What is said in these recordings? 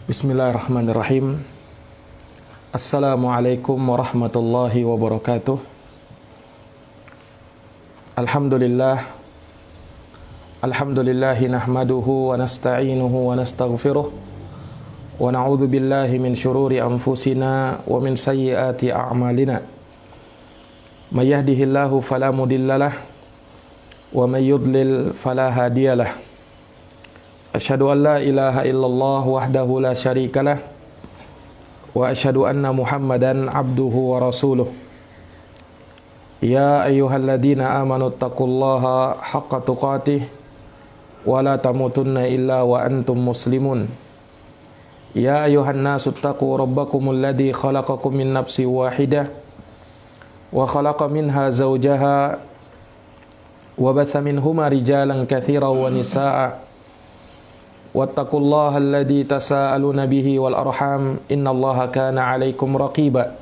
Bismillahirrahmanirrahim. Assalamualaikum warahmatullahi wabarakatuh. Alhamdulillahi nahmaduhu wa nasta'inuhu wa nastaghfiruh wa na'udzu billahi min syururi anfusina wa min sayyiati a'malina. May yahdihillahu fala mudhillalah wa may yudlil fala hadiyalah. Asyhadu an la ilaha illallah wahdahu la syarikalah wa asyhadu anna Muhammadan abduhu wa rasuluh. Ya ayyuhalladzina amanu taqullaha haqqa tuqatih wa la tamutunna illa wa antum muslimun. Ya ayyuhan nasu taqu rabbakumul ladzi khalaqakum min nafsin wahidah wa khalaqa minha zawjaha wa batha minhuma rijalan katsiran wa nisaa'a. Wattaqullaha alladzi tasaaluna bihi wal arham innallaha kana 'alaikum raqiba.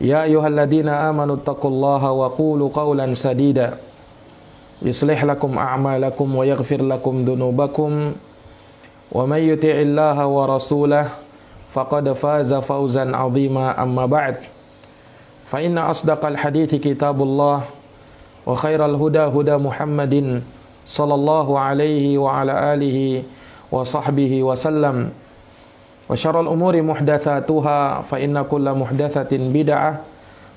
Ya ayyuhalladzina amanu taqullaha wa qulu qawlan sadida yuslih lakum a'malakum wa yaghfir lakum dhunubakum wa may yuti'illaha wa rasulahu faqad faza fawzan 'azima. Amma ba'd, fa inna asdaqal hadithi kitabullah wa khairal huda huda Muhammadin sallallahu alaihi wa ala alihi wa sahbihi wa sallam, wa syarrul umuri muhdatsatuha fa inna kulla muhdatsatin bid'ah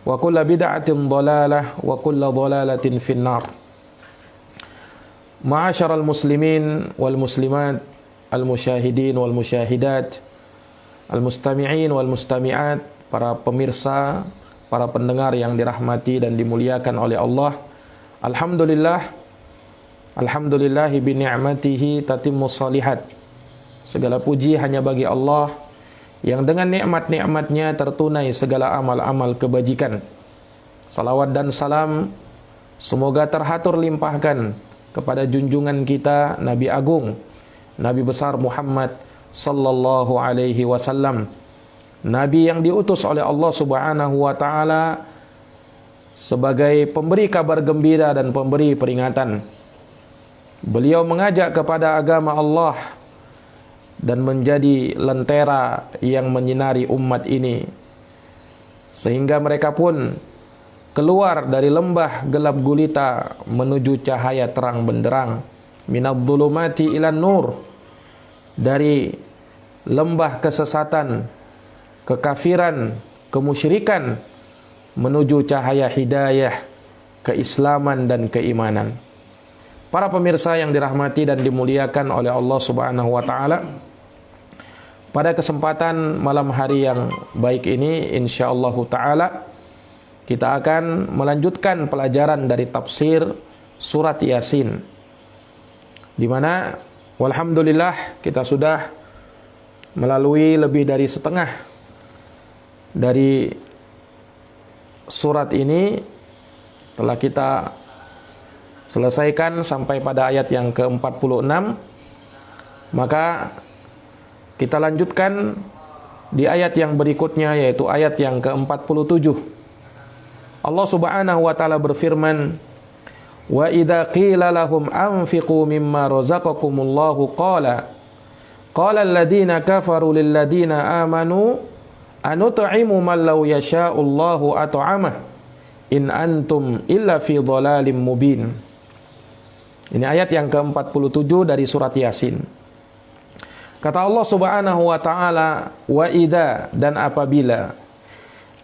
wa kulla bid'atin dhalalah wa kulla dhalalatin finnar. Ma'asyaral muslimin wal muslimat, al musyahidin wal musyahidat, al mustami'in wal mustami'at, para pemirsa, para pendengar yang dirahmati dan dimuliakan oleh Allah. Alhamdulillahi bi ni'matihi tatimmus shalihat. Segala puji hanya bagi Allah yang dengan nikmat-nikmatnya tertunai segala amal-amal kebajikan. Salawat dan salam semoga terhatur limpahkan kepada junjungan kita Nabi Agung, Nabi besar Muhammad sallallahu alaihi wasallam, Nabi yang diutus oleh Allah Subhanahu wa taala sebagai pemberi kabar gembira dan pemberi peringatan. Beliau mengajak kepada agama Allah dan menjadi lentera yang menyinari umat ini, sehingga mereka pun keluar dari lembah gelap gulita menuju cahaya terang benderang. Minadh-dhulumati ilan nur, dari lembah kesesatan, kekafiran, kemusyrikan menuju cahaya hidayah, keislaman dan keimanan. Para pemirsa yang dirahmati dan dimuliakan oleh Allah Subhanahu wa taala, pada kesempatan malam hari yang baik ini insyaallah taala kita akan melanjutkan pelajaran dari tafsir surat Yasin, di mana walhamdulillah kita sudah melalui lebih dari setengah dari surat ini. Telah kita selesaikan sampai pada ayat yang ke-46. Maka kita lanjutkan di ayat yang berikutnya, yaitu ayat yang ke-47. Allah Subhanahu wa taala berfirman, "Wa idza qila lahum anfiqu mimma razaqakumullahu qala alladziina kafaru lil ladziina aamanu anut'imu man law yasha'ullahu at'amah in antum illa fi dhalalin mubin." Ini ayat yang ke-47 dari surat Yasin. Kata Allah Subhanahu wa taala, wa idza, dan apabila,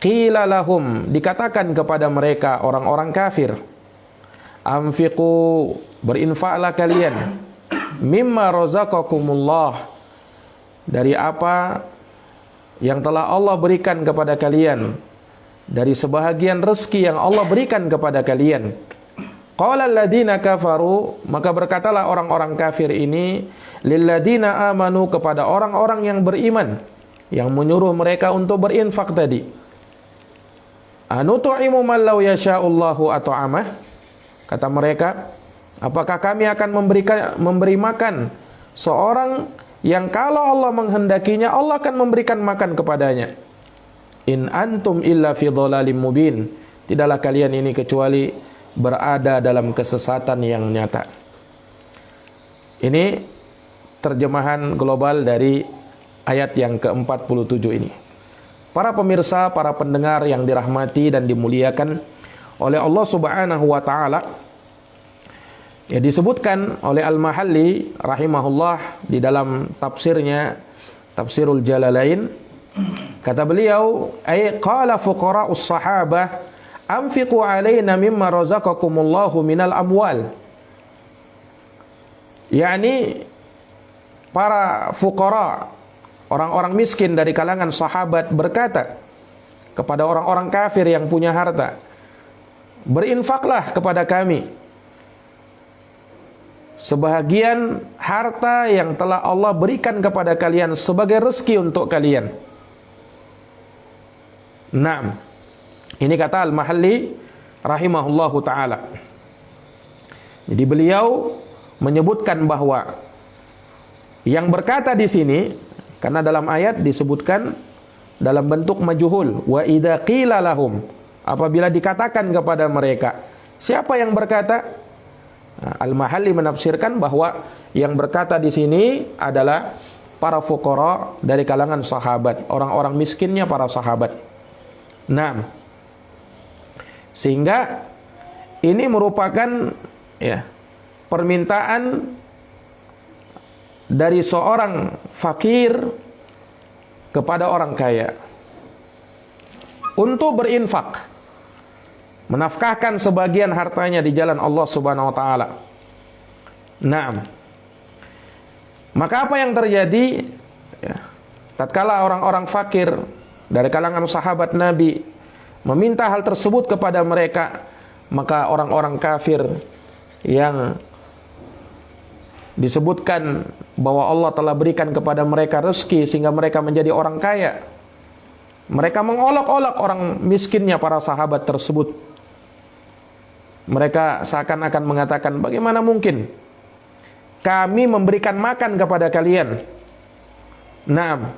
qila lahum, dikatakan kepada mereka orang-orang kafir, anfiqu, berinfaklah kalian, mimma razaqakumullah, dari apa yang telah Allah berikan kepada kalian, dari sebahagian rezeki yang Allah berikan kepada kalian. Qala alladziina kafaru, maka berkatalah orang-orang kafir ini, lilladziina amanu, kepada orang-orang yang beriman, yang menyuruh mereka untuk berinfak tadi. Anutu'imu man law yasha'ullahu at'amah, kata mereka, apakah kami akan memberi makan seorang yang kalau Allah menghendakinya Allah akan memberikan makan kepadanya. In antum illa fi dhalalim mubin, tidaklah kalian ini kecuali berada dalam kesesatan yang nyata. Ini terjemahan global dari ayat yang ke-47 ini. Para pemirsa, para pendengar yang dirahmati dan dimuliakan oleh Allah Subhanahu wa taala, ya, disebutkan oleh Al-Mahalli rahimahullah di dalam tafsirnya Tafsirul Jalalain, kata beliau, ay qala fuqara'us sahabah anfiqu alaina mimma razaqakumullahu minal amwal. Yani para fuqara, orang-orang miskin dari kalangan sahabat berkata kepada orang-orang kafir yang punya harta, berinfaklah kepada kami sebahagian harta yang telah Allah berikan kepada kalian sebagai rezeki untuk kalian. Naam. Ini kata Al-Mahalli rahimahullahu taala. Jadi beliau menyebutkan bahwa yang berkata di sini, karena dalam ayat disebutkan dalam bentuk majhul, wa idza qila lahum, apabila dikatakan kepada mereka. Siapa yang berkata? Nah, Al-Mahalli menafsirkan bahwa yang berkata di sini adalah para fuqara dari kalangan sahabat, orang-orang miskinnya para sahabat. Nah, sehingga ini merupakan, ya, permintaan dari seorang fakir kepada orang kaya untuk berinfak, menafkahkan sebagian hartanya di jalan Allah Subhanahu wa taala. Naam. Maka apa yang terjadi, ya, tatkala orang-orang fakir dari kalangan sahabat Nabi meminta hal tersebut kepada mereka, maka orang-orang kafir yang disebutkan bahwa Allah telah berikan kepada mereka rezeki sehingga mereka menjadi orang kaya, mereka mengolok-olok orang miskinnya para sahabat tersebut. Mereka seakan-akan mengatakan, bagaimana mungkin kami memberikan makan kepada kalian? Nah,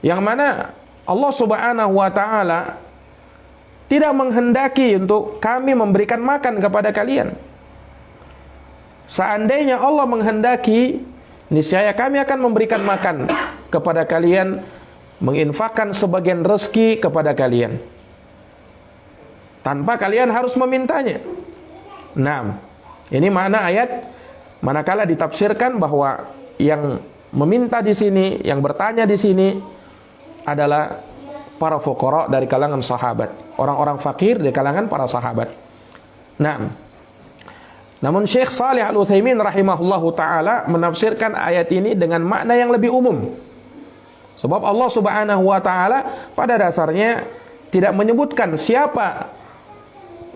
yang mana Allah Subhanahu wa taala tidak menghendaki untuk kami memberikan makan kepada kalian. Seandainya Allah menghendaki, niscaya kami akan memberikan makan kepada kalian, menginfakkan sebagian rezeki kepada kalian, tanpa kalian harus memintanya. Nah, ini makna ayat manakala ditafsirkan bahwa yang meminta di sini, yang bertanya di sini adalah para fuqara dari kalangan sahabat, orang-orang fakir dari kalangan para sahabat. Nah, namun Syekh Shalih Al-Utsaimin rahimahullahu taala menafsirkan ayat ini dengan makna yang lebih umum. Sebab Allah Subhanahu wa taala pada dasarnya tidak menyebutkan siapa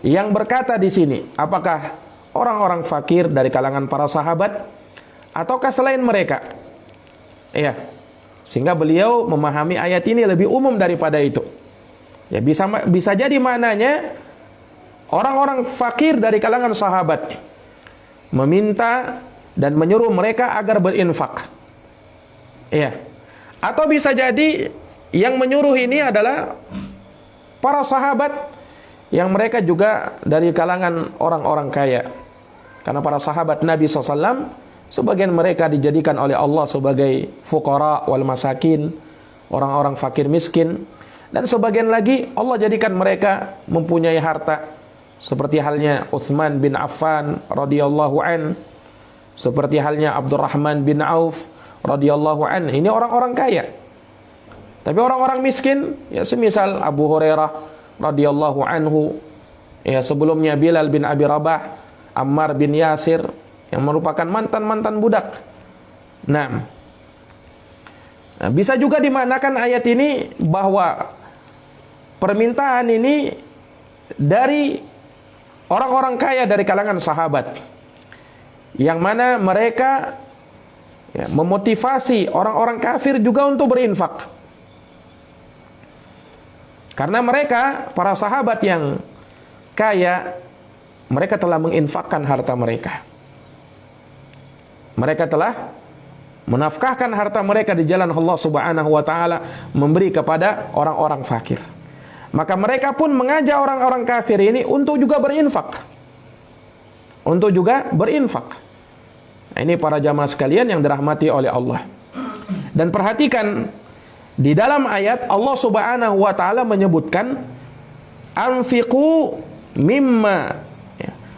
yang berkata di sini, apakah orang-orang fakir dari kalangan para sahabat ataukah selain mereka. Iya. Sehingga beliau memahami ayat ini lebih umum daripada itu. Ya, bisa jadi maknanya orang-orang fakir dari kalangan sahabat meminta dan menyuruh mereka agar berinfak. Iya. Atau bisa jadi yang menyuruh ini adalah para sahabat yang mereka juga dari kalangan orang-orang kaya. Karena para sahabat Nabi SAW, sebagian mereka dijadikan oleh Allah sebagai fuqara wal masakin, orang-orang fakir miskin, dan sebagian lagi Allah jadikan mereka mempunyai harta, seperti halnya Utsman bin Affan radhiyallahu an, seperti halnya Abdurrahman bin Auf radhiyallahu an. Ini orang-orang kaya. Tapi orang-orang miskin, ya semisal Abu Hurairah radhiyallahu anhu, ya sebelumnya Bilal bin Abi Rabah, Ammar bin Yasir, yang merupakan mantan-mantan budak. Nah, bisa juga dimaknakan ayat ini bahwa permintaan ini dari orang-orang kaya dari kalangan sahabat, yang mana mereka, ya, memotivasi orang-orang kafir juga untuk berinfak. Karena mereka, para sahabat yang kaya, mereka telah menginfakkan harta mereka. Mereka telah menafkahkan harta mereka di jalan Allah Subhanahu wa taala, memberi kepada orang-orang fakir. Maka mereka pun mengajak orang-orang kafir ini untuk juga berinfak. Untuk juga berinfak. Nah, ini para jamaah sekalian yang dirahmati oleh Allah. Dan perhatikan di dalam ayat Allah Subhanahu wa taala menyebutkan anfiqu mimma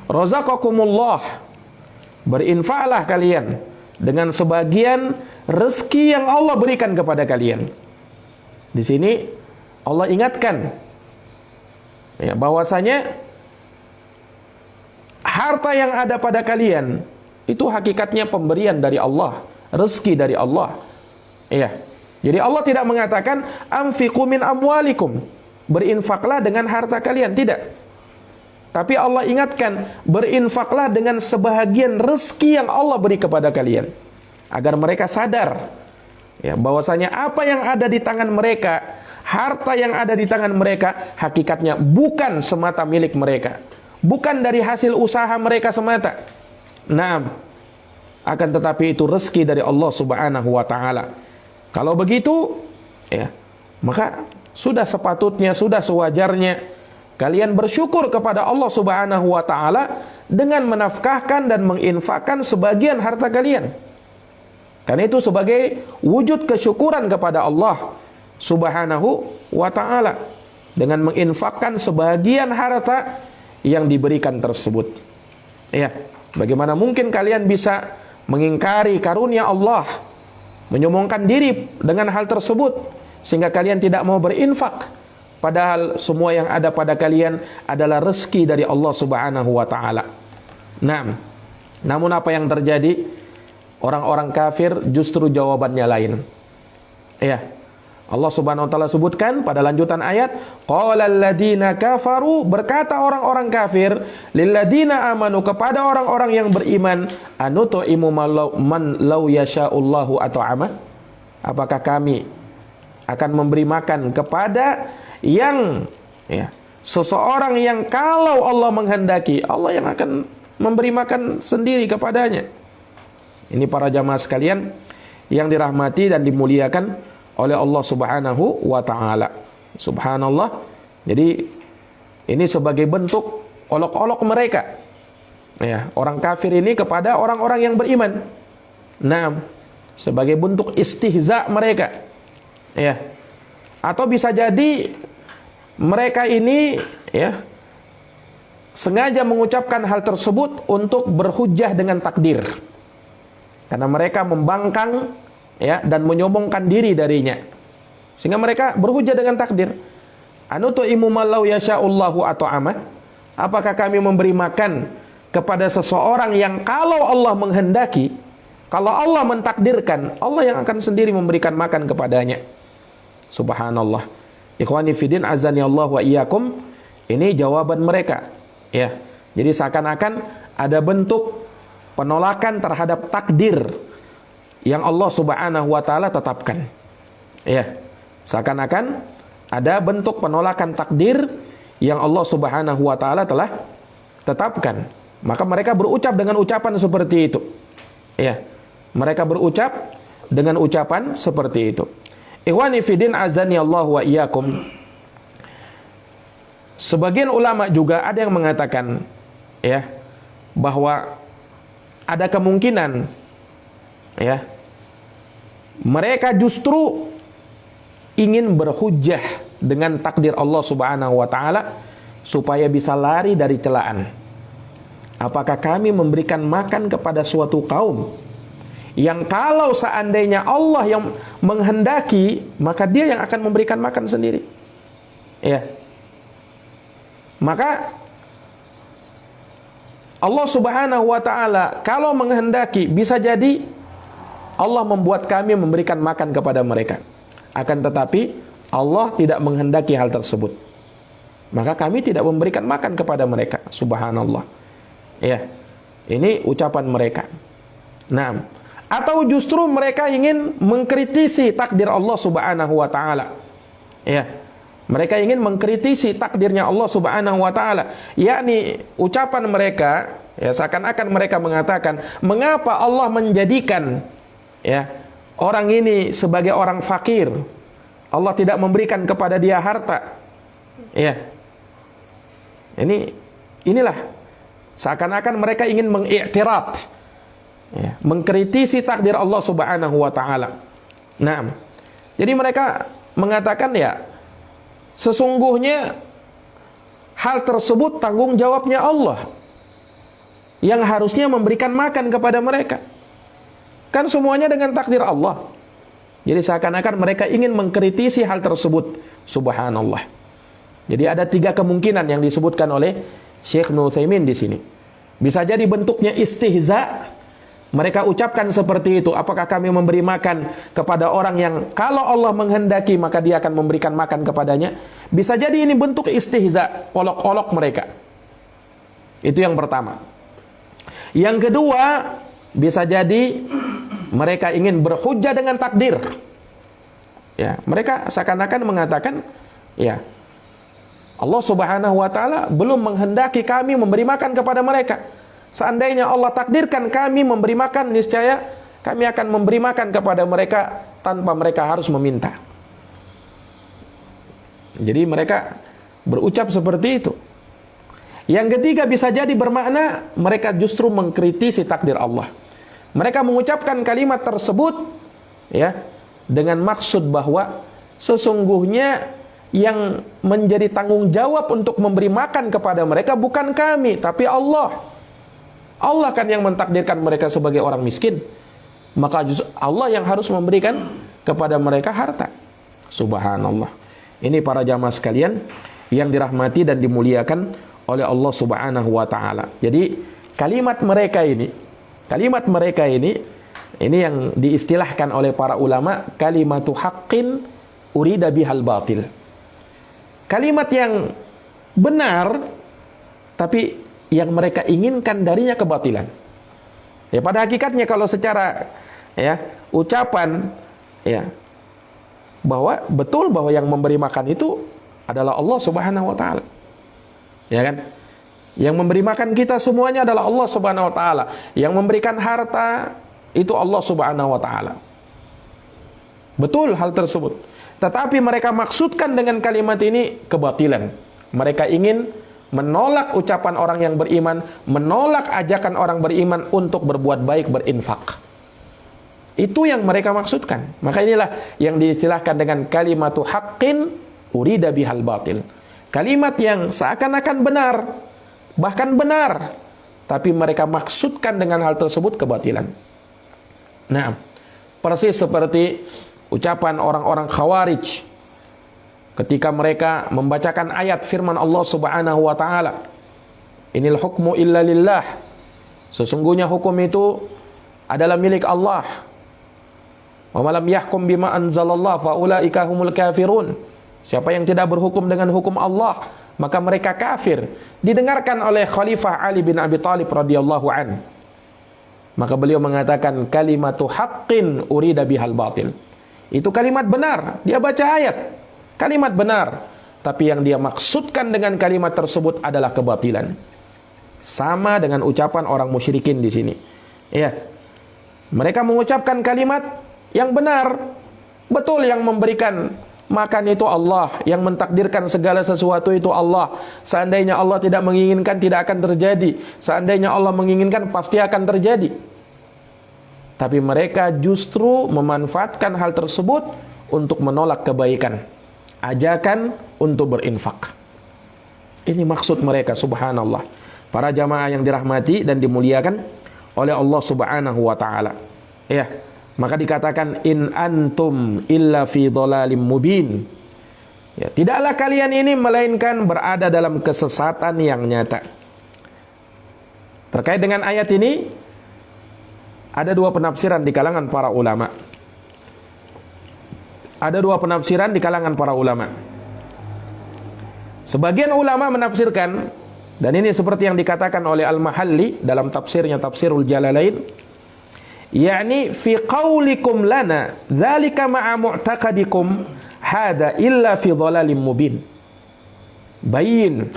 razaqakumullah. Berinfaklah kalian dengan sebagian rezeki yang Allah berikan kepada kalian. Di sini Allah ingatkan bahwasanya harta yang ada pada kalian itu hakikatnya pemberian dari Allah, rezeki dari Allah. Jadi Allah tidak mengatakan anfiqu min amwalikum, berinfaklah dengan harta kalian, tidak. Tapi Allah ingatkan, berinfaklah dengan sebahagian rezeki yang Allah beri kepada kalian, agar mereka sadar bahwasanya apa yang ada di tangan mereka, harta yang ada di tangan mereka, hakikatnya bukan semata milik mereka, bukan dari hasil usaha mereka semata. Nah, akan tetapi itu rezeki dari Allah Subhanahu wa taala. Kalau begitu, maka sudah sepatutnya, sudah sewajarnya kalian bersyukur kepada Allah Subhanahu wa taala dengan menafkahkan dan menginfakkan sebagian harta kalian. Karena itu sebagai wujud kesyukuran kepada Allah Subhanahu wa taala dengan menginfakkan sebagian harta yang diberikan tersebut. Bagaimana mungkin kalian bisa mengingkari karunia Allah, menyombongkan diri dengan hal tersebut sehingga kalian tidak mau berinfak, padahal semua yang ada pada kalian adalah rezeki dari Allah Subhanahu wa taala. Namun apa yang terjadi? Orang-orang kafir justru jawabannya lain. Allah Subhanahu wa taala sebutkan pada lanjutan ayat, qalal ladzina kafaru, berkata orang-orang kafir, lil ladzina amanu, kepada orang-orang yang beriman, anutu'imu man law yasha'ullahu at'ama, apakah kami akan memberi makan kepada yang seseorang yang kalau Allah menghendaki, Allah yang akan memberi makan sendiri kepadanya. Ini para jamaah sekalian yang dirahmati dan dimuliakan oleh Allah Subhanahu wa taala. Subhanallah. Jadi ini sebagai bentuk olok-olok mereka. Orang kafir ini kepada orang-orang yang beriman. Sebagai bentuk istihza mereka. Atau bisa jadi mereka ini sengaja mengucapkan hal tersebut untuk berhujjah dengan takdir. Karena mereka membangkang dan menyombongkan diri darinya, sehingga mereka berhujjah dengan takdir. Anutu'imu malau yasha'ullahu at'ama, apakah kami memberi makan kepada seseorang yang kalau Allah menghendaki, kalau Allah mentakdirkan, Allah yang akan sendiri memberikan makan kepadanya. Subhanallah. Ikhwani fiddin azani Allah wa iyyakum, ini jawaban mereka. Jadi seakan-akan ada bentuk penolakan terhadap takdir yang Allah Subhanahu wa taala tetapkan. Seakan-akan ada bentuk penolakan takdir yang Allah Subhanahu wa taala telah tetapkan. Maka mereka berucap dengan ucapan seperti itu. Mereka berucap dengan ucapan seperti itu. Ikhwani fiddin azani Allah wa iyyakum. Sebagian ulama juga ada yang mengatakan bahwa ada kemungkinan mereka justru ingin berhujjah dengan takdir Allah Subhanahu wa taala supaya bisa lari dari celaan. Apakah kami memberikan makan kepada suatu kaum yang kalau seandainya Allah yang menghendaki, maka dia yang akan memberikan makan sendiri. Maka Allah Subhanahu wa taala kalau menghendaki, bisa jadi Allah membuat kami memberikan makan kepada mereka. Akan tetapi Allah tidak menghendaki hal tersebut, maka kami tidak memberikan makan kepada mereka. Subhanallah. Ini ucapan mereka. Atau justru mereka ingin mengkritisi takdir Allah Subhanahu wa taala. Mereka ingin mengkritisi takdirnya Allah Subhanahu wa taala. Yakni ucapan mereka seakan-akan mereka mengatakan, mengapa Allah menjadikan orang ini sebagai orang fakir, Allah tidak memberikan kepada dia harta. Inilah seakan-akan mereka ingin mengiktirat, mengkritisi takdir Allah Subhanahu wa taala. Nah, jadi mereka mengatakan ya, sesungguhnya hal tersebut tanggung jawabnya Allah yang harusnya memberikan makan kepada mereka. Kan semuanya dengan takdir Allah. Jadi seakan-akan mereka ingin mengkritisi hal tersebut. Subhanallah. Jadi ada 3 kemungkinan yang disebutkan oleh Syekh Ibnu Utsaimin di sini. Bisa jadi bentuknya istihza. Mereka ucapkan seperti itu. Apakah kami memberi makan kepada orang yang kalau Allah menghendaki maka dia akan memberikan makan kepadanya? Bisa jadi ini bentuk istihza, olok-olok mereka. Itu yang pertama. Yang kedua, bisa jadi mereka ingin berhujjah dengan takdir. Ya, mereka seakan-akan mengatakan, ya, Allah Subhanahu wa taala belum menghendaki kami memberi makan kepada mereka. Seandainya Allah takdirkan kami memberi makan, niscaya kami akan memberi makan kepada mereka tanpa mereka harus meminta. Jadi mereka berucap seperti itu. Yang ketiga bisa jadi bermakna mereka justru mengkritisi takdir Allah. Mereka mengucapkan kalimat tersebut ya dengan maksud bahwa sesungguhnya yang menjadi tanggung jawab untuk memberi makan kepada mereka bukan kami, tapi Allah. Allah kan yang mentakdirkan mereka sebagai orang miskin. Maka justru Allah yang harus memberikan kepada mereka harta. Subhanallah. Ini para jamaah sekalian yang dirahmati dan dimuliakan oleh Allah Subhanahu wa taala. Jadi kalimat mereka ini yang diistilahkan oleh para ulama kalimatu haqqin urida bihal batil. Kalimat yang benar, tapi yang mereka inginkan darinya kebatilan. Ya, pada hakikatnya kalau secara ya ucapan ya bahwa betul bahwa yang memberi makan itu adalah Allah Subhanahu wa taala. Ya kan? Yang memberi makan kita semuanya adalah Allah Subhanahu wa taala. Yang memberikan harta itu Allah Subhanahu wa taala. Betul hal tersebut. Tetapi mereka maksudkan dengan kalimat ini kebatilan. Mereka ingin menolak ucapan orang yang beriman, menolak ajakan orang beriman untuk berbuat baik, berinfak. Itu yang mereka maksudkan. Maka inilah yang diistilahkan dengan kalimatu haqqin urida bihal batil. Kalimat yang seakan-akan benar, bahkan benar, tapi mereka maksudkan dengan hal tersebut kebatilan. Nah, persis seperti ucapan orang-orang Khawarij ketika mereka membacakan ayat firman Allah Subhanahu wa taala, "Inil hukmu illa lillah." Sesungguhnya hukum itu adalah milik Allah. "Wa man lam yahkum bima anzalallah fa ulaika humul kafirun." Siapa yang tidak berhukum dengan hukum Allah, maka mereka kafir. Didengarkan oleh Khalifah Ali bin Abi Thalib radhiyallahu an. Maka beliau mengatakan kalimatu haqqin urida bihal batil. Itu kalimat benar, dia baca ayat, kalimat benar, tapi yang dia maksudkan dengan kalimat tersebut adalah kebatilan. Sama dengan ucapan orang musyrikin di sini. Ya, mereka mengucapkan kalimat yang benar, betul yang memberikan makan itu Allah, yang mentakdirkan segala sesuatu itu Allah. Seandainya Allah tidak menginginkan tidak akan terjadi. Seandainya Allah menginginkan pasti akan terjadi. Tapi mereka justru memanfaatkan hal tersebut untuk menolak kebaikan, ajakan untuk berinfak. Ini maksud mereka, subhanallah. Para jamaah yang dirahmati dan dimuliakan oleh Allah Subhanahu wa taala. Ya, maka dikatakan in antum illa fi dhalalim mubin. Ya, tidaklah kalian ini melainkan berada dalam kesesatan yang nyata. Terkait dengan ayat ini ada 2 penafsiran di kalangan para ulama. Ada 2 penafsiran di kalangan para ulama. Sebagian ulama menafsirkan, dan ini seperti yang dikatakan oleh Al-Mahalli dalam tafsirnya Tafsirul Jalalain, yakni fi qaulikum lana dzalika ma'a mu'taqadikum hada illa fi dhalalim mubin. Bayin,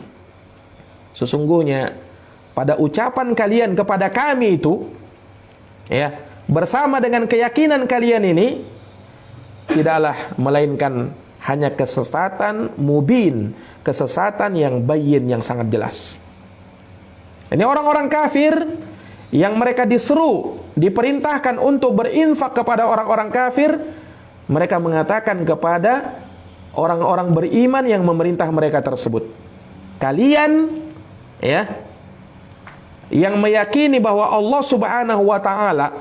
sesungguhnya pada ucapan kalian kepada kami itu, ya, bersama dengan keyakinan kalian ini tidaklah melainkan hanya kesesatan mubin, kesesatan yang bayin, yang sangat jelas. Ini orang-orang kafir yang mereka diseru, diperintahkan untuk berinfak kepada orang-orang kafir, Mereka mengatakan kepada orang-orang beriman yang memerintah mereka tersebut, kalian ya yang meyakini bahwa Allah Subhanahu wa taala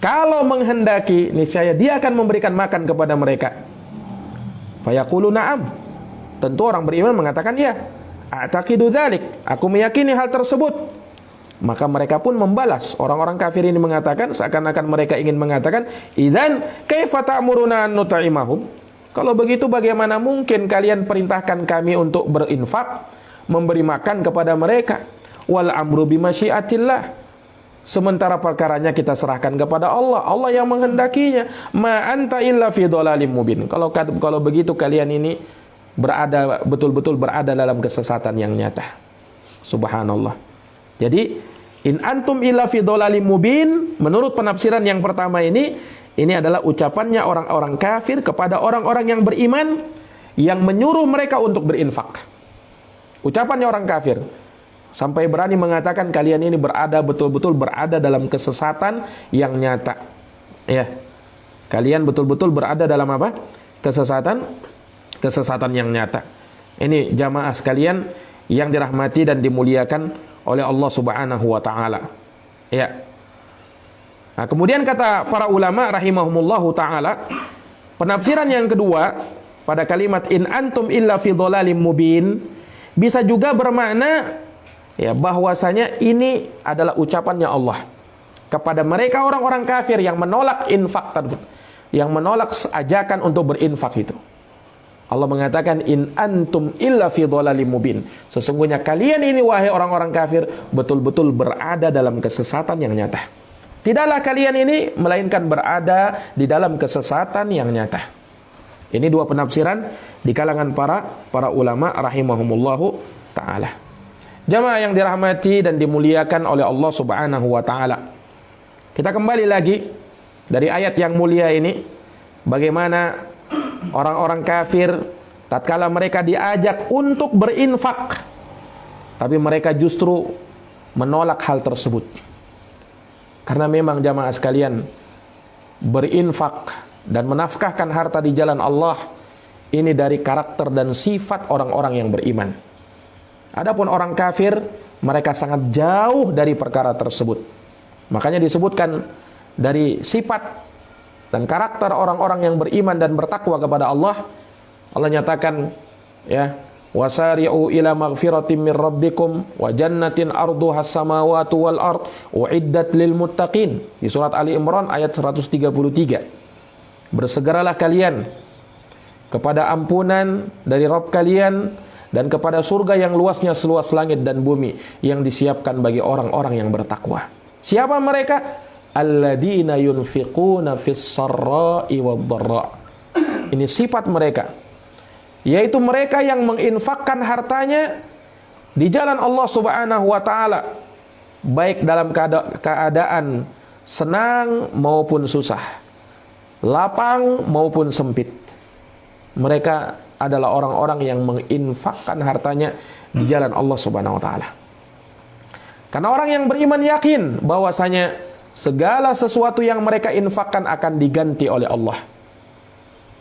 kalau menghendaki niscaya Dia akan memberikan makan kepada mereka. Fayaqulu na'am. Tentu orang beriman mengatakan ya. A'taqidu dzalik. Aku meyakini hal tersebut. Maka mereka pun membalas. Orang-orang kafir ini mengatakan, seakan-akan mereka ingin mengatakan, idzan kaifa ta'muruna an nut'imahum? Kalau begitu bagaimana mungkin kalian perintahkan kami untuk berinfak, memberi makan kepada mereka? Wal amru bimasyiatillah. Sementara perkaranya kita serahkan kepada Allah. Allah yang menghendakinya. Ma anta illa fi dhalalim mubin. Kalau begitu kalian ini betul-betul berada dalam kesesatan yang nyata. Subhanallah. Jadi in antum illa fi dhalalim mubin, menurut penafsiran yang pertama ini adalah ucapannya orang-orang kafir kepada orang-orang yang beriman yang menyuruh mereka untuk berinfak. Ucapannya orang kafir. Sampai berani mengatakan kalian ini betul-betul berada dalam kesesatan yang nyata. Ya. Kalian betul-betul berada dalam apa? Kesesatan yang nyata. Ini jamaah sekalian yang dirahmati dan dimuliakan oleh Allah Subhanahu wa taala. Ya. Nah, kemudian kata para ulama rahimahumullahu taala, penafsiran yang kedua pada kalimat in antum illa fi dhalalim mubin bisa juga bermakna ya bahwasanya ini adalah ucapannya Allah kepada mereka orang-orang kafir yang menolak infak tersebut, yang menolak ajakan untuk berinfak itu. Allah mengatakan in antum illa fi dhalalim mubin. Sesungguhnya kalian ini wahai orang-orang kafir betul-betul berada dalam kesesatan yang nyata. Tidaklah kalian ini melainkan berada di dalam kesesatan yang nyata. Ini dua penafsiran di kalangan para ulama rahimahumullahu taala. Jamaah yang dirahmati dan dimuliakan oleh Allah Subhanahu wa taala. Kita kembali lagi dari ayat yang mulia ini, bagaimana orang-orang kafir tatkala mereka diajak untuk berinfak, tapi mereka justru menolak hal tersebut. Karena memang jamaah sekalian, berinfak dan menafkahkan harta di jalan Allah ini dari karakter dan sifat orang-orang yang beriman. Adapun orang kafir, mereka sangat jauh dari perkara tersebut. Makanya disebutkan dari sifat dan karakter orang-orang yang beriman dan bertakwa kepada Allah. Allah nyatakan ya, wasari'u ila maghfiratin min rabbikum wa jannatin arduhas samawati wal ard uiddat lil muttaqin. Di surat Ali Imran ayat 133. Bersegeralah kalian kepada ampunan dari Rabb kalian dan kepada surga yang luasnya seluas langit dan bumi yang disiapkan bagi orang-orang yang bertakwa. Siapa mereka? Alladzina yunfiquna fis sarra'i wad dharra. Ini sifat mereka, yaitu mereka yang menginfakkan hartanya di jalan Allah Subhanahu wa taala, baik dalam keadaan senang maupun susah, lapang maupun sempit. Mereka adalah orang-orang yang menginfakkan hartanya di jalan Allah Subhanahu wa taala. Karena orang yang beriman yakin bahwasanya segala sesuatu yang mereka infakkan akan diganti oleh Allah.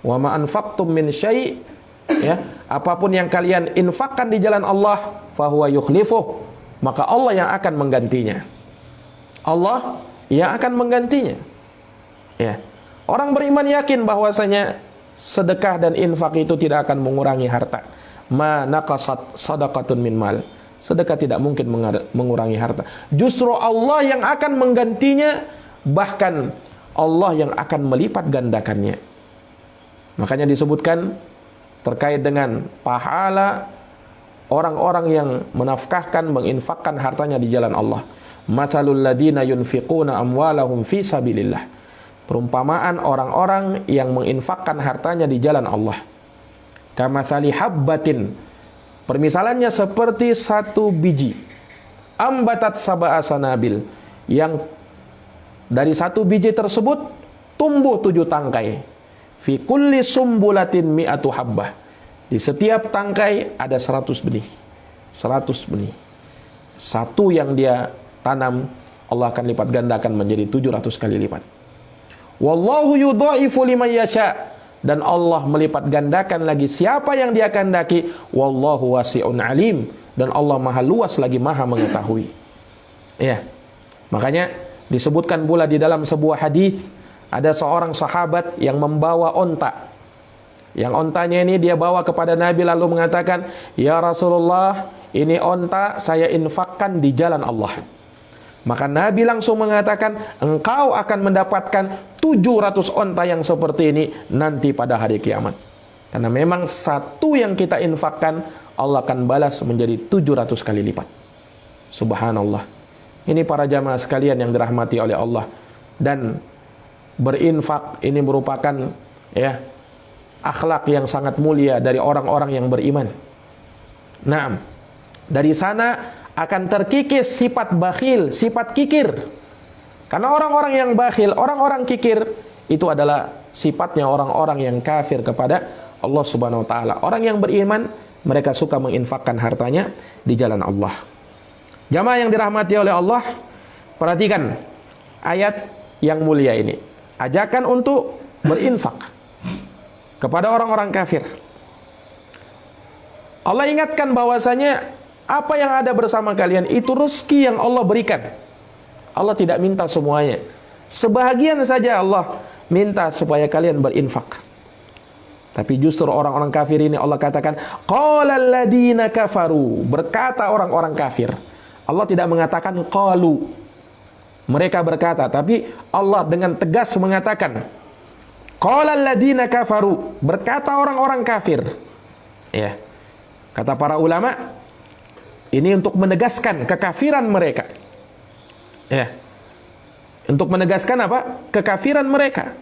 Wa ma anfaqtum min syai', ya, apapun yang kalian infakkan di jalan Allah, fahuwa yukhlifuh, maka Allah yang akan menggantinya. Allah yang akan menggantinya. Ya. Orang beriman yakin bahwasanya sedekah dan infak itu tidak akan mengurangi harta. Ma naqasat sadaqatun min mal. Sedekah tidak mungkin mengurangi harta. Justru Allah yang akan menggantinya, bahkan Allah yang akan melipat gandakannya. Makanya disebutkan terkait dengan pahala orang-orang yang menafkahkan, menginfakkan hartanya di jalan Allah. Matsalul ladina yunfiquna amwalahum fi sabilillah. Perumpamaan orang-orang yang menginfakkan hartanya di jalan Allah. Kamatsali habbatin. Permisalannya seperti satu biji. Ambatat sab'a sanabil. Yang dari satu biji tersebut tumbuh 7 tangkai. Fi kulli sumbulatin mi'atu habbah. Di setiap tangkai ada 100 benih. 100 benih. Satu yang dia tanam, Allah akan lipat gandakan menjadi 700 kali lipat. Wallahu yudha'ifu liman yasha. Dan Allah melipat gandakan lagi siapa yang Dia kehendaki. Wallahu wasi'un alim. Dan Allah maha luas lagi maha mengetahui. Ya. Makanya disebutkan pula di dalam sebuah hadis ada seorang sahabat yang membawa onta. Yang ontanya ini dia bawa kepada Nabi lalu mengatakan, "Ya Rasulullah, ini onta saya infakkan di jalan Allah." Maka Nabi langsung mengatakan, engkau akan mendapatkan 700 onta yang seperti ini nanti pada hari kiamat. Karena memang satu yang kita infakkan, Allah akan balas menjadi 700 kali lipat. Subhanallah. Ini para jamaah sekalian yang dirahmati oleh Allah. Dan berinfak ini merupakan akhlak yang sangat mulia dari orang-orang yang beriman. Nah, dari sana akan terkikis sifat bakhil, sifat kikir. Karena orang-orang yang bakhil, orang-orang kikir itu adalah sifatnya orang-orang yang kafir kepada Allah Subhanahu wa taala. Orang yang beriman, mereka suka menginfakkan hartanya di jalan Allah. Jamaah yang dirahmati oleh Allah, perhatikan ayat yang mulia ini. Ajakan untuk berinfak kepada orang-orang kafir. Allah ingatkan bahwasanya apa yang ada bersama kalian itu rezeki yang Allah berikan. Allah tidak minta semuanya. Sebahagian saja Allah minta supaya kalian berinfak. Tapi justru orang-orang kafir ini Allah katakan, qalal ladina kafaru, berkata orang-orang kafir. Allah tidak mengatakan qalu, mereka berkata, tapi Allah dengan tegas mengatakan, qalal ladina kafaru, berkata orang-orang kafir. Ya. Kata para ulama, ini untuk menegaskan kekafiran mereka. Ya. Untuk menegaskan apa? Kekafiran mereka.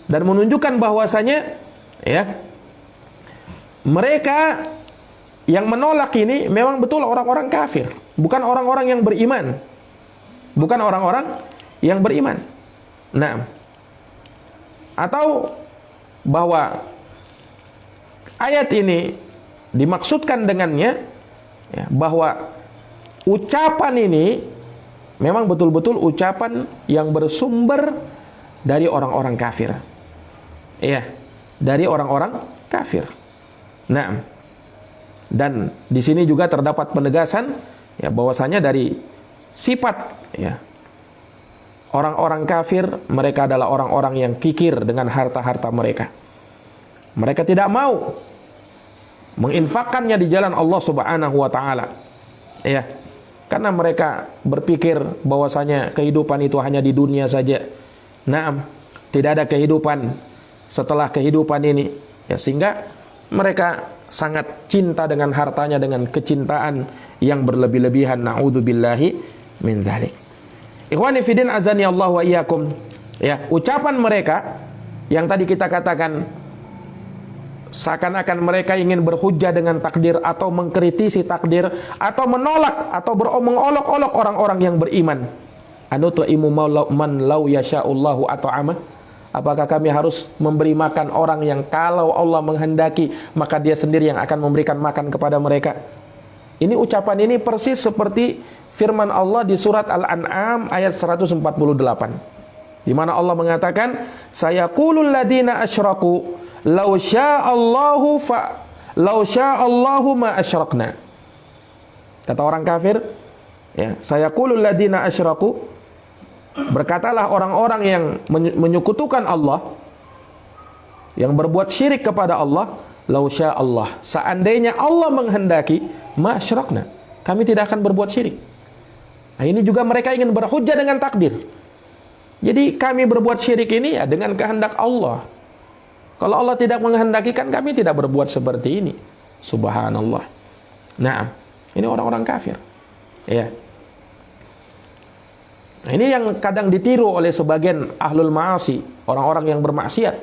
Dan menunjukkan bahwasanya mereka yang menolak ini memang betul orang-orang kafir, bukan orang-orang yang beriman. Bukan orang-orang yang beriman. Nah, atau bahwa ayat ini dimaksudkan dengannya bahwa ucapan ini memang betul-betul ucapan yang bersumber dari orang-orang kafir. Dari orang-orang kafir. Nah, dan di sini juga terdapat penegasan bahwasanya dari sifat orang-orang kafir, mereka adalah orang-orang yang kikir dengan harta-harta mereka. Mereka tidak mau menginfakkannya di jalan Allah Subhanahu wa taala. Karena mereka berpikir bahwasanya kehidupan itu hanya di dunia saja. Naam, tidak ada kehidupan setelah kehidupan ini. Sehingga mereka sangat cinta dengan hartanya dengan kecintaan yang berlebih-lebihan. Na'udzubillahi min dzalik. Ikhwani fillah azani Allah wa iyyakum. Ucapan mereka yang tadi kita katakan seakan-akan mereka ingin berhujjah dengan takdir atau mengkritisi takdir atau menolak atau mengolok-olok orang-orang yang beriman. Anut'imu man law yasha'ullahu at'amah. Apakah kami harus memberi makan orang yang kalau Allah menghendaki maka Dia sendiri yang akan memberikan makan kepada mereka? Ini ucapan ini persis seperti firman Allah di surat Al-An'am ayat 148. Di mana Allah mengatakan, sayaqulul ladina asyraku law sya'allahu ma asyrakna. Kata orang kafir, sayaqulul ladina asyraku, berkatalah orang-orang yang menyekutukan Allah, yang berbuat syirik kepada Allah, law sya'allah, seandainya Allah menghendaki, ma asyrakna, kami tidak akan berbuat syirik. Nah, ini juga mereka ingin berhujjah dengan takdir. Jadi kami berbuat syirik ini dengan kehendak Allah. Kalau Allah tidak menghendaki kan kami tidak berbuat seperti ini. Subhanallah. Nah, ini orang-orang kafir. Nah, ini yang kadang ditiru oleh sebagian ahlul ma'asi, orang-orang yang bermaksiat.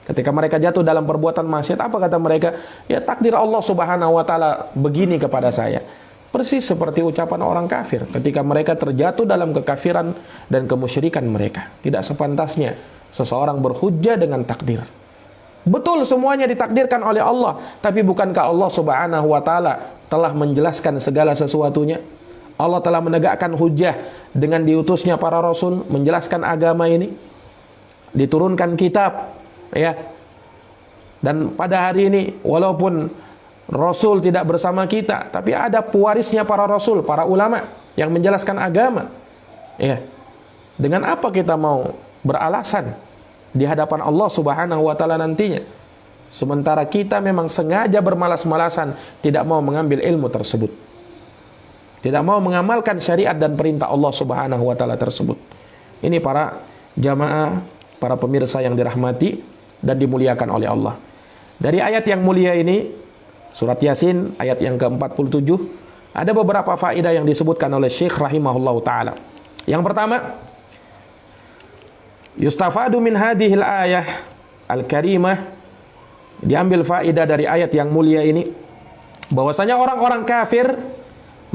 Ketika mereka jatuh dalam perbuatan maksiat, apa kata mereka? Ya, takdir Allah Subhanahu wa taala begini kepada saya. Persis seperti ucapan orang kafir ketika mereka terjatuh dalam kekafiran dan kemusyrikan mereka. Tidak sepantasnya seseorang berhujjah dengan takdir. Betul semuanya ditakdirkan oleh Allah, tapi bukankah Allah Subhanahu wa taala telah menjelaskan segala sesuatunya? Allah telah menegakkan hujjah dengan diutusnya para rasul menjelaskan agama ini. diturunkan kitab, ya. Dan pada hari ini walaupun Rasul tidak bersama kita, tapi ada pewarisnya para Rasul, para ulama yang menjelaskan agama. Ya. Dengan apa kita mau beralasan di hadapan Allah Subhanahu wa taala nantinya? Sementara kita memang sengaja bermalas-malasan tidak mau mengambil ilmu tersebut. Tidak mau mengamalkan syariat dan perintah Allah Subhanahu wa taala tersebut. Ini para jamaah, para pemirsa yang dirahmati dan dimuliakan oleh Allah. Dari ayat yang mulia ini, surat Yasin ayat yang ke-47, ada beberapa faedah yang disebutkan oleh Syekh rahimahullahu taala. Yang pertama, yustafadu min hadhil ayah al-karimah, diambil faedah dari ayat yang mulia ini bahwasanya orang-orang kafir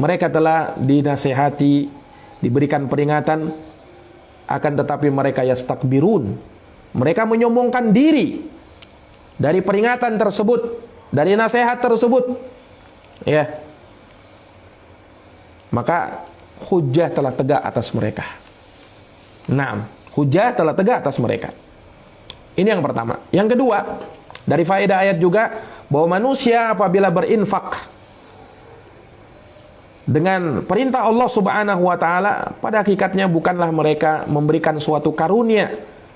mereka telah dinasihati, diberikan peringatan, akan tetapi mereka yastakbirun, mereka menyombongkan diri dari peringatan tersebut, dari nasihat tersebut, ya. Maka hujjah telah tegak atas mereka. Nah, hujjah telah tegak atas mereka. Ini yang pertama. Yang kedua, dari faedah ayat juga bahwa manusia apabila berinfak dengan perintah Allah Subhanahu wa taala, pada hakikatnya bukanlah mereka memberikan suatu karunia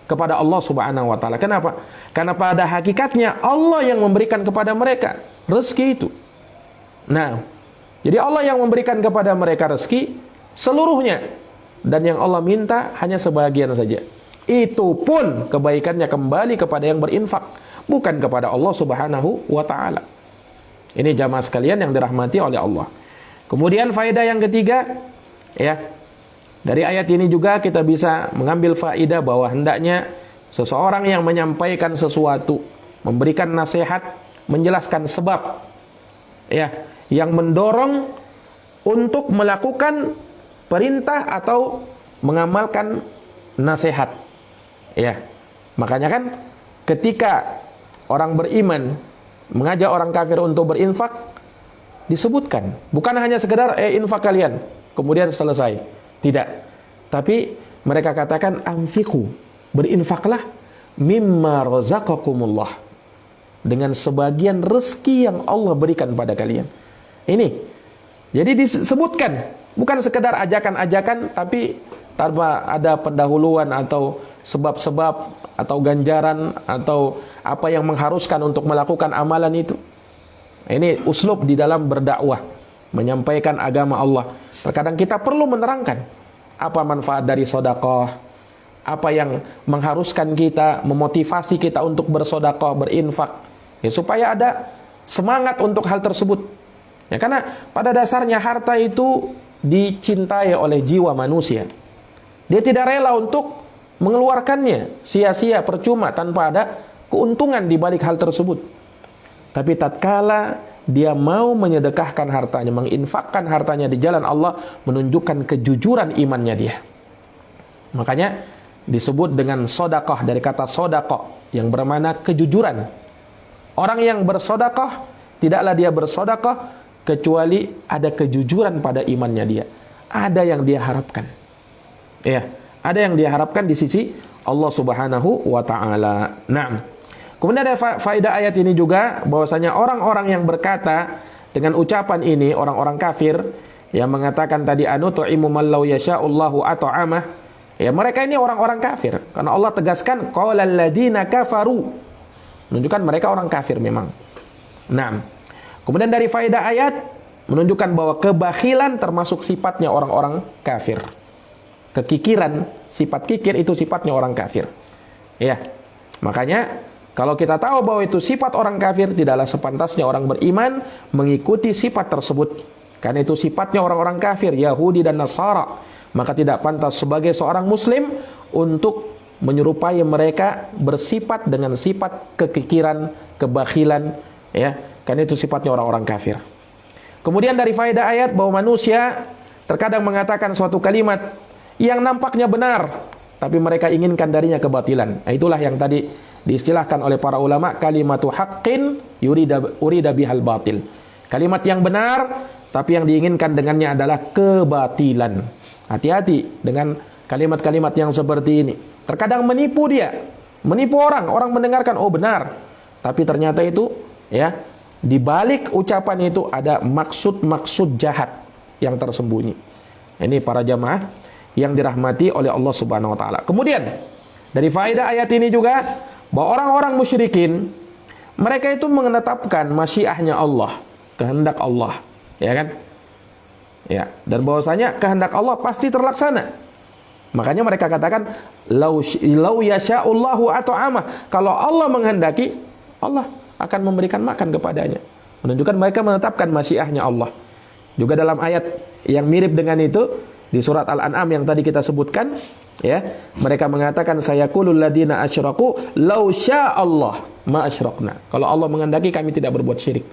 kepada Allah Subhanahu wa taala. Kenapa? Karena pada hakikatnya Allah yang memberikan kepada mereka rezeki itu. Nah, jadi Allah yang memberikan kepada mereka rezeki seluruhnya, dan yang Allah minta hanya sebagian saja. Itu pun kebaikannya kembali kepada yang berinfak, bukan kepada Allah Subhanahu wa taala. Ini jamaah sekalian yang dirahmati oleh Allah. Kemudian faedah yang ketiga, ya. Dari ayat ini juga kita bisa mengambil faedah bahwa hendaknya seseorang yang menyampaikan sesuatu, memberikan nasihat, menjelaskan sebab, ya, yang mendorong untuk melakukan perintah atau mengamalkan nasihat, ya. Makanya kan ketika orang beriman mengajak orang kafir untuk berinfak, disebutkan bukan hanya sekedar infak kalian kemudian selesai. Tidak. Tapi mereka katakan anfiqu, berinfaklah mimma razaqakumullah, dengan sebagian rezeki yang Allah berikan pada kalian. Ini. Jadi disebutkan, bukan sekedar ajakan-ajakan, tapi tanpa ada pendahuluan atau sebab-sebab atau ganjaran atau apa yang mengharuskan untuk melakukan amalan itu. Ini uslub di dalam berdakwah, menyampaikan agama Allah. Terkadang kita perlu menerangkan apa manfaat dari sedekah, apa yang mengharuskan kita, memotivasi kita untuk bersedekah, berinfak, ya, supaya ada semangat untuk hal tersebut. Ya, karena pada dasarnya harta itu dicintai oleh jiwa manusia. Dia tidak rela untuk mengeluarkannya sia-sia, percuma, tanpa ada keuntungan di balik hal tersebut. Tapi tatkala dia mau menyedekahkan hartanya, menginfakkan hartanya di jalan Allah, menunjukkan kejujuran imannya dia. Makanya disebut dengan sedekah, dari kata sedekah yang bermakna kejujuran. Orang yang bersedekah tidaklah dia bersedekah kecuali ada kejujuran pada imannya dia. Ada yang dia harapkan. Ya, ada yang dia harapkan di sisi Allah Subhanahu wa taala. Naam. Kemudian ada faedah ayat ini juga bahwasanya orang-orang yang berkata dengan ucapan ini, orang-orang kafir yang mengatakan tadi anutu'imu man law yasha'ullahu at'amah, ya, mereka ini orang-orang kafir karena Allah tegaskan qaulal ladina kafaru, menunjukkan mereka orang kafir memang. Nah, kemudian dari faedah ayat menunjukkan bahwa kebakhilan termasuk sifatnya orang-orang kafir. Kekikiran, sifat kikir itu sifatnya orang kafir. Ya. Makanya kalau kita tahu bahwa itu sifat orang kafir, tidaklah sepantasnya orang beriman mengikuti sifat tersebut. Karena itu sifatnya orang-orang kafir, Yahudi dan Nasara. Maka tidak pantas sebagai seorang muslim untuk menyerupai mereka bersifat dengan sifat kekikiran, kebakhilan, ya. Karena itu sifatnya orang-orang kafir. Kemudian dari faedah ayat bahwa manusia terkadang mengatakan suatu kalimat yang nampaknya benar, tapi mereka inginkan darinya kebatilan. Nah, itulah yang tadi diistilahkan oleh para ulama kalimatu haqqin urida bihal batil. Kalimat yang benar tapi yang diinginkan dengannya adalah kebatilan. Hati-hati dengan kalimat-kalimat yang seperti ini. Terkadang menipu dia, menipu orang, orang mendengarkan oh benar, tapi ternyata itu ya di balik ucapan itu ada maksud-maksud jahat yang tersembunyi. Ini para jamaah yang dirahmati oleh Allah Subhanahu wa taala. Kemudian dari faedah ayat ini juga bahwa orang-orang musyrikin mereka itu menetapkan masyiahnya Allah, kehendak Allah, ya kan? Ya, dan bahwasanya kehendak Allah pasti terlaksana. Makanya mereka katakan lau yasha'ullahu at'amah. Kalau Allah menghendaki, Allah akan memberikan makan kepadanya. Menunjukkan mereka menetapkan masyiahnya Allah. Juga dalam ayat yang mirip dengan itu di surat Al-An'am yang tadi kita sebutkan, ya, mereka mengatakan sayaqulul ladina asyraku lau sya'allah ma asyrakna. Kalau Allah menghendaki kami tidak berbuat syirik.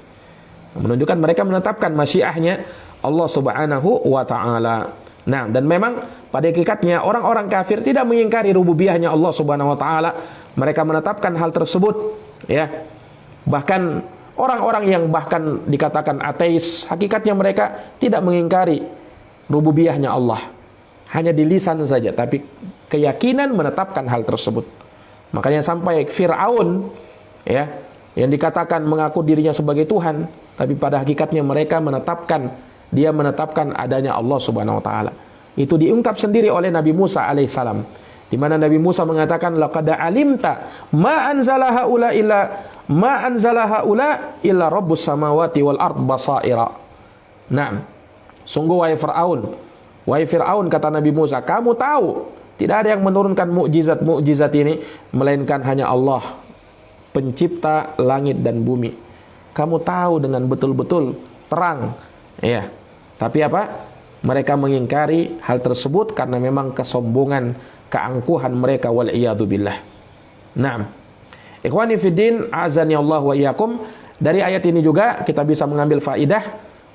Menunjukkan mereka menetapkan masyiahnya Allah Subhanahu wa taala. Nah, dan memang pada hakikatnya orang-orang kafir tidak mengingkari rububiyahnya Allah Subhanahu wa taala. Mereka menetapkan hal tersebut, ya. Bahkan orang-orang yang bahkan dikatakan ateis, hakikatnya mereka tidak mengingkari rububiyahnya Allah. Hanya di lisan saja, tapi keyakinan menetapkan hal tersebut. Makanya sampai Fir'aun, ya, yang dikatakan mengaku dirinya sebagai Tuhan, tapi pada hakikatnya mereka dia menetapkan adanya Allah Subhanahu wa taala. Itu diungkap sendiri oleh Nabi Musa alaihissalam, di mana Nabi Musa mengatakan laqad alimta ma anzala haula illa rabbus samawati wal ard basaira. Nah, sungguh wahai Fir'aun kata Nabi Musa, kamu tahu tidak ada yang menurunkan mukjizat ini melainkan hanya Allah, pencipta langit dan bumi. Kamu tahu dengan betul-betul terang, ya. Tapi apa? Mereka mengingkari hal tersebut karena memang kesombongan, keangkuhan mereka wal iyadu billah. Naam. Ikhwani fiddin, azani Allah wa iyyakum. Dari ayat ini juga kita bisa mengambil faidah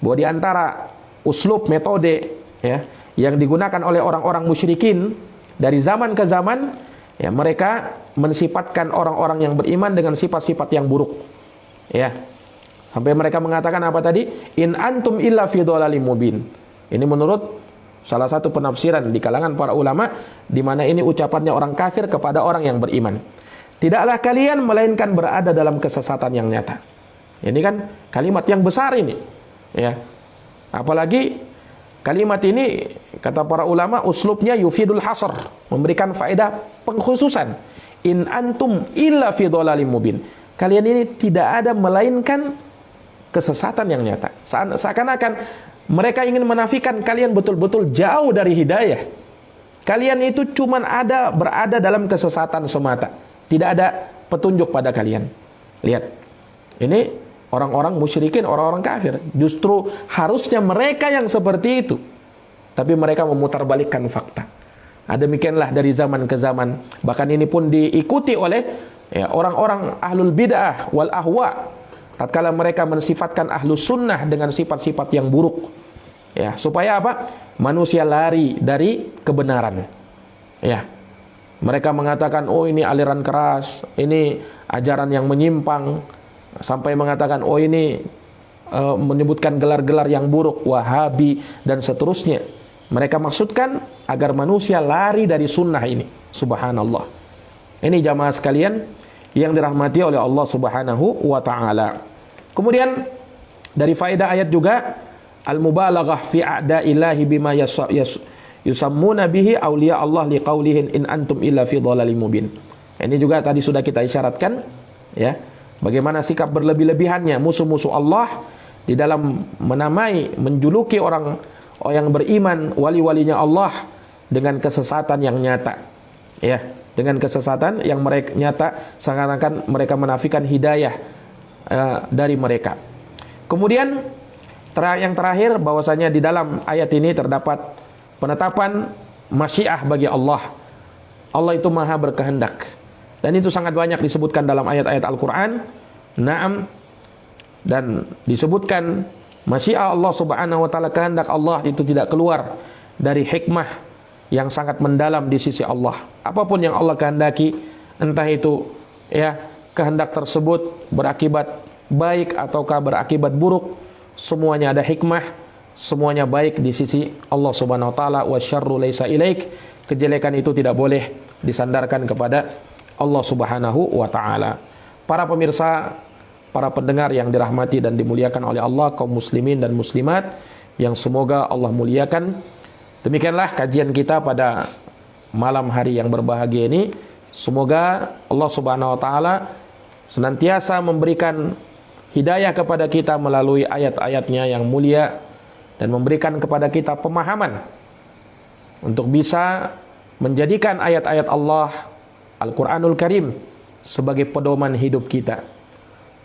bahwa di antara uslub metode, ya, yang digunakan oleh orang-orang musyrikin dari zaman ke zaman, ya, mereka mensifatkan orang-orang yang beriman dengan sifat-sifat yang buruk, ya. Sampai mereka mengatakan apa tadi? In antum illa fi dhalalim mubin. Ini menurut salah satu penafsiran di kalangan para ulama, di mana ini ucapannya orang kafir kepada orang yang beriman. Tidaklah kalian melainkan berada dalam kesesatan yang nyata. Ini kan kalimat yang besar ini, ya. Apalagi kalimat ini kata para ulama uslubnya yufidul hasr, memberikan faedah pengkhususan. In antum illa fi dhalalim mubin. Kalian ini tidak ada melainkan kesesatan yang nyata. Seakan-akan mereka ingin menafikan kalian betul-betul jauh dari hidayah. Kalian itu cuma berada dalam kesesatan semata. Tidak ada petunjuk pada kalian. Lihat. Ini orang-orang musyrikin, orang-orang kafir. Justru harusnya mereka yang seperti itu. Tapi mereka memutarbalikkan fakta. Demikianlah dari zaman ke zaman. Bahkan ini pun diikuti oleh, ya, orang-orang ahlul bid'ah wal ahwa. Tatkala mereka mensifatkan ahlus sunnah dengan sifat-sifat yang buruk, ya, supaya apa? Manusia lari dari kebenaran, ya. Mereka mengatakan, oh ini aliran keras, ini ajaran yang menyimpang, sampai mengatakan, oh ini menyebutkan gelar-gelar yang buruk, Wahabi dan seterusnya. Mereka maksudkan agar manusia lari dari sunnah ini. Subhanallah. Ini jamaah sekalian yang dirahmati oleh Allah Subhanahu wa taala. Kemudian dari faedah ayat juga al-mubalaghah fi a'da'illahi bima yusammuna bihi awliya Allah liqaulihin in antum illa fi dhalalim mubin. Ini juga tadi sudah kita isyaratkan, ya, bagaimana sikap berlebih-lebihannya musuh-musuh Allah di dalam menamai, menjuluki orang yang beriman, wali-walinya Allah dengan kesesatan yang nyata, ya. Dengan kesesatan yang mereka nyata, seakan-akan mereka menafikan hidayah dari mereka. Kemudian yang terakhir bahwasanya di dalam ayat ini terdapat penetapan masyiah bagi Allah. Allah itu maha berkehendak. Dan itu sangat banyak disebutkan dalam ayat-ayat Al-Quran. Naam. Dan disebutkan masyiah Allah Subhanahu wa taala, kehendak Allah itu tidak keluar dari hikmah yang sangat mendalam di sisi Allah. Apapun yang Allah kehendaki, entah itu, ya, kehendak tersebut berakibat baik ataukah berakibat buruk, semuanya ada hikmah, semuanya baik di sisi Allah Subhanahu wa taala. Wasyarru laisa ilaik, kejelekan itu tidak boleh disandarkan kepada Allah Subhanahu wa taala. Para pemirsa, para pendengar yang dirahmati dan dimuliakan oleh Allah, kaum muslimin dan muslimat yang semoga Allah muliakan. Demikianlah kajian kita pada malam hari yang berbahagia ini. Semoga Allah Subhanahu wa taala senantiasa memberikan hidayah kepada kita melalui ayat-ayatnya yang mulia dan memberikan kepada kita pemahaman untuk bisa menjadikan ayat-ayat Allah Al-Quranul Karim sebagai pedoman hidup kita.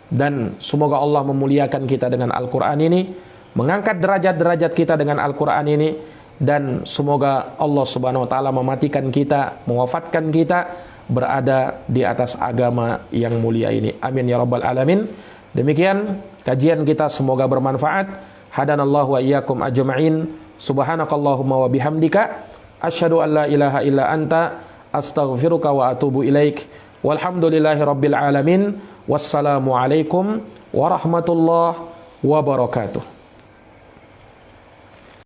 Dan semoga Allah memuliakan kita dengan Al-Quran ini, mengangkat derajat-derajat kita dengan Al-Quran ini, dan semoga Allah Subhanahu wa taala mematikan kita, mewafatkan kita berada di atas agama yang mulia ini. Amin ya rabbal alamin. Demikian kajian kita, semoga bermanfaat. Hadanallahu wa iyyakum ajma'in. Subhanakallahumma wa bihamdika asyhadu an la ilaha illa anta astaghfiruka wa atubu ilaik. Walhamdulillahi rabbil alamin. Wassalamu alaikum warahmatullahi wabarakatuh.